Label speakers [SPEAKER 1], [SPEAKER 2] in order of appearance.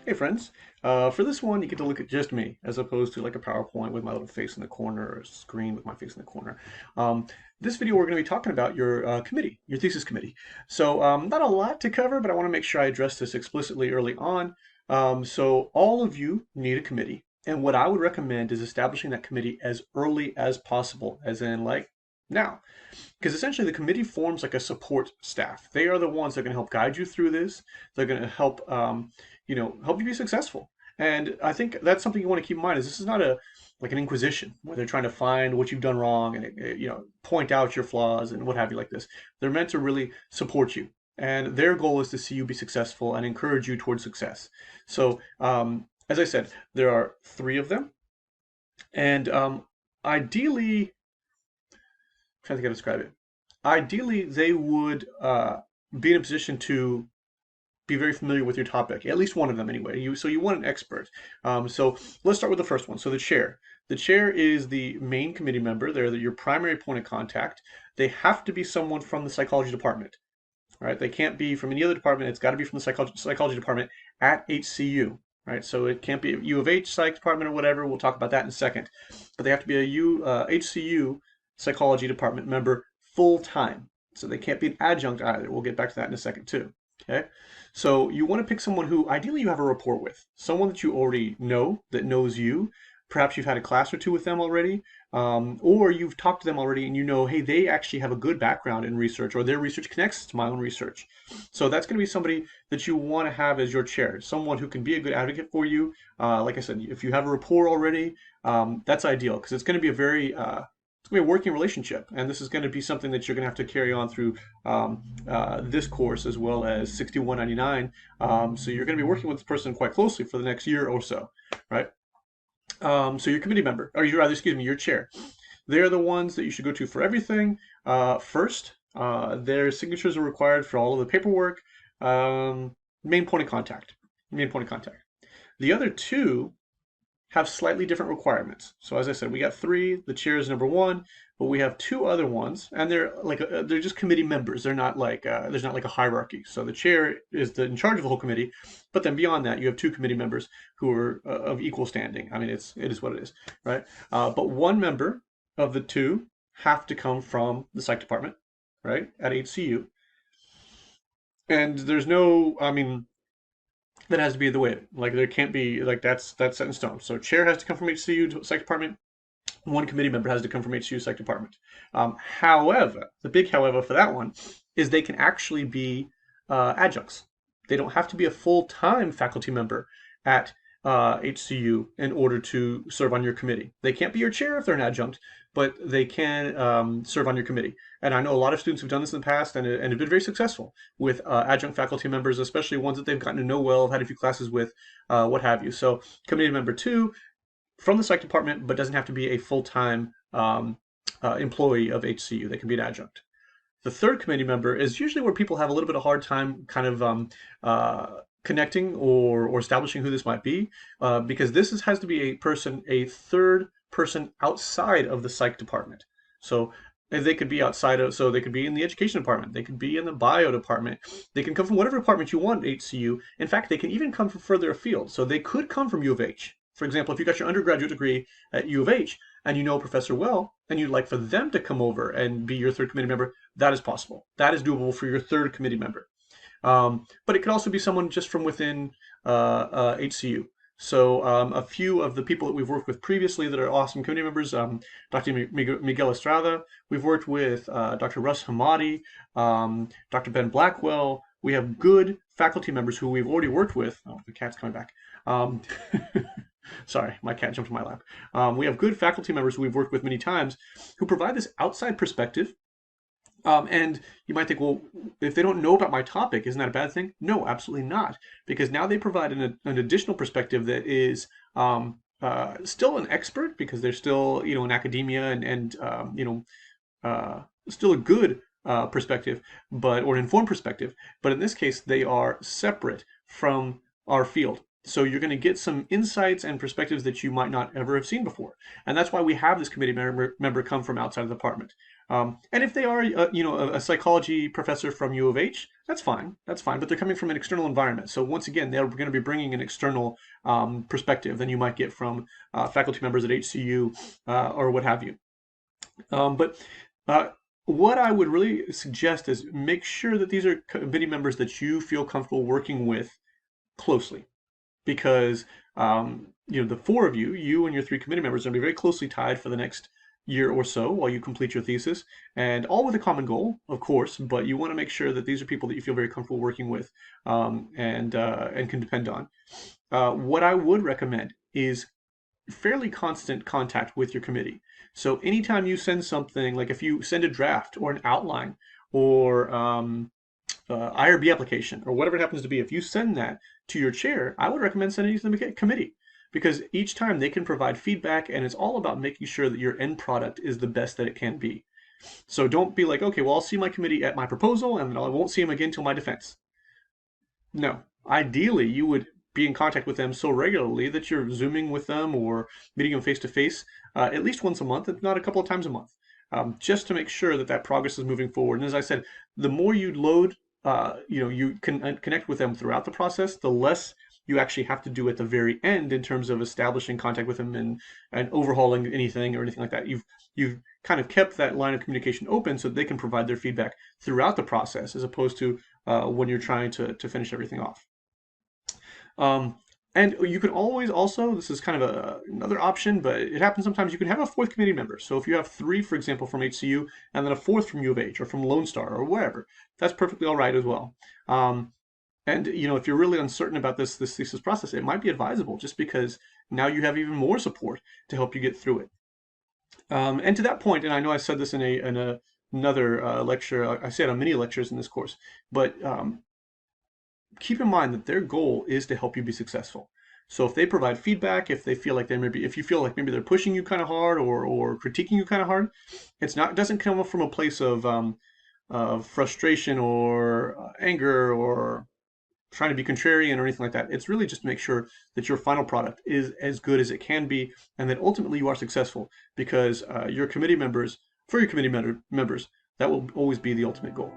[SPEAKER 1] Hey friends, for this one you get to look at just me as opposed to like a PowerPoint with my little face in the corner or a screen with my face in the corner. Um, this video we're going to be talking about your committee, your thesis committee. So not a lot to cover, but I want to make sure I address this explicitly early on. So all of you need a committee, and what I would recommend is establishing that committee as early as possible, as in like now. Because essentially the committee forms like a support staff. They are the ones that are going to help guide you through this. They're going to help, help you be successful. And I think that's something you want to keep in mind is this is not a like an inquisition where they're trying to find what you've done wrong and point out your flaws and what have you like this. They're meant to really support you. And their goal is to see you be successful and encourage you towards success. So, as I said, there are three of them. And ideally, I'm trying to think how to describe it. Ideally, they would be in a position to be very familiar with your topic, at least one of them anyway. So you want an expert. So let's start with the first one. So the chair. The chair is the main committee member. They're your primary point of contact. They have to be someone from the psychology department. Right? They can't be from any other department. It's got to be from the psychology department at HCU. Right? So it can't be a U of H psych department or whatever. We'll talk about that in a second. But they have to be a HCU psychology department member full time. So they can't be an adjunct either. We'll get back to that in a second too. Okay. So you want to pick someone who ideally you have a rapport with, someone that you already know, that knows you. Perhaps you've had a class or two with them already, or you've talked to them already and you know, hey, they actually have a good background in research or their research connects to my own research. So that's going to be somebody that you want to have as your chair, someone who can be a good advocate for you. Like I said, if you have a rapport already, that's ideal because it's going to be a very it's going to be a working relationship, and this is going to be something that you're going to have to carry on through this course as well as 6199. So you're going to be working with this person quite closely for the next year or so, right? So your committee member, or your, rather, excuse me, your chair, they're the ones that you should go to for everything. First, their signatures are required for all of the paperwork. Main point of contact, main point of contact. The other two have slightly different requirements. So as I said, we got three. The chair is number one, but we have two other ones, and they're just committee members. They're not like there's not like a hierarchy. So the chair is in charge of the whole committee, but then beyond that, you have two committee members who are of equal standing. I mean, it is what it is, right? But one member of the two have to come from the psych department, right, at HCU, and there's no, I mean, that has to be the way. Like there can't be like that's set in stone. So chair has to come from HCU psych department. One committee member has to come from HCU psych department. However, the big however for that one is they can actually be adjuncts. They don't have to be a full-time faculty member at HCU in order to serve on your committee. They can't be your chair if they're an adjunct, but they can serve on your committee. And I know a lot of students who've done this in the past and have been very successful with adjunct faculty members, especially ones that they've gotten to know well, had a few classes with, what have you. So committee member two from the psych department, but doesn't have to be a full-time employee of HCU. They can be an adjunct. The third committee member is usually where people have a little bit of hard time kind of connecting or establishing who this might be, because has to be a third person outside of the psych department. So they could be outside of, so they could be in the education department, they could be in the bio department, they can come from whatever department you want at HCU. In fact, they can even come from further afield. So they could come from U of H. For example, if you got your undergraduate degree at U of H and you know a professor well, and you'd like for them to come over and be your third committee member, that is possible. That is doable for your third committee member. But it could also be someone just from within HCU. So a few of the people that we've worked with previously that are awesome committee members, Dr. Miguel Estrada, we've worked with Dr. Russ Hamadi, Dr. Ben Blackwell. We have good faculty members who we've already worked with. Oh, the cat's coming back. Sorry, my cat jumped in my lap. We have good faculty members who we've worked with many times who provide this outside perspective. And you might think, well, if they don't know about my topic, isn't that a bad thing? No, absolutely not. Because now they provide an additional perspective that is still an expert because they're still, in academia and still a good perspective, or an informed perspective. But in this case, they are separate from our field. So you're going to get some insights and perspectives that you might not ever have seen before. And that's why we have this committee member come from outside of the department. And if they are, a psychology professor from U of H, that's fine. That's fine. But they're coming from an external environment. So once again, they're going to be bringing an external perspective than you might get from faculty members at HCU or what have you. But what I would really suggest is make sure that these are committee members that you feel comfortable working with closely, because the four of you, you and your three committee members, are going to be very closely tied for the next year or so while you complete your thesis, and all with a common goal, of course. But you want to make sure that these are people that you feel very comfortable working with, and can depend on. What I would recommend is fairly constant contact with your committee. So anytime you send something, like if you send a draft or an outline or IRB application or whatever it happens to be, if you send that to your chair, I would recommend sending it to the committee, because each time they can provide feedback, and it's all about making sure that your end product is the best that it can be. So don't be like, okay, well, I'll see my committee at my proposal and then I won't see them again till my defense. No. Ideally, you would be in contact with them so regularly that you're Zooming with them or meeting them face to face at least once a month, if not a couple of times a month, just to make sure that that progress is moving forward. And as I said, the more you load, you can connect with them throughout the process, the less you actually have to do at the very end in terms of establishing contact with them and overhauling anything or anything like that. You've kind of kept that line of communication open so that they can provide their feedback throughout the process, as opposed to when you're trying to finish everything off. And you can always also, this is kind of another option, but it happens sometimes, you can have a fourth committee member. So if you have three, for example, from HCU, and then a fourth from U of H or from Lone Star or wherever, that's perfectly all right as well. And if you're really uncertain about this thesis process, it might be advisable, just because now you have even more support to help you get through it. And to that point, and I know I said this in another lecture, I said on many lectures in this course, but keep in mind that their goal is to help you be successful. So if they provide feedback, if they feel like if you feel like maybe they're pushing you kind of hard or critiquing you kind of hard, it doesn't come from a place of frustration or anger or trying to be contrarian or anything like that. It's really just to make sure that your final product is as good as it can be, and that ultimately you are successful, because your committee members, for your committee members, that will always be the ultimate goal.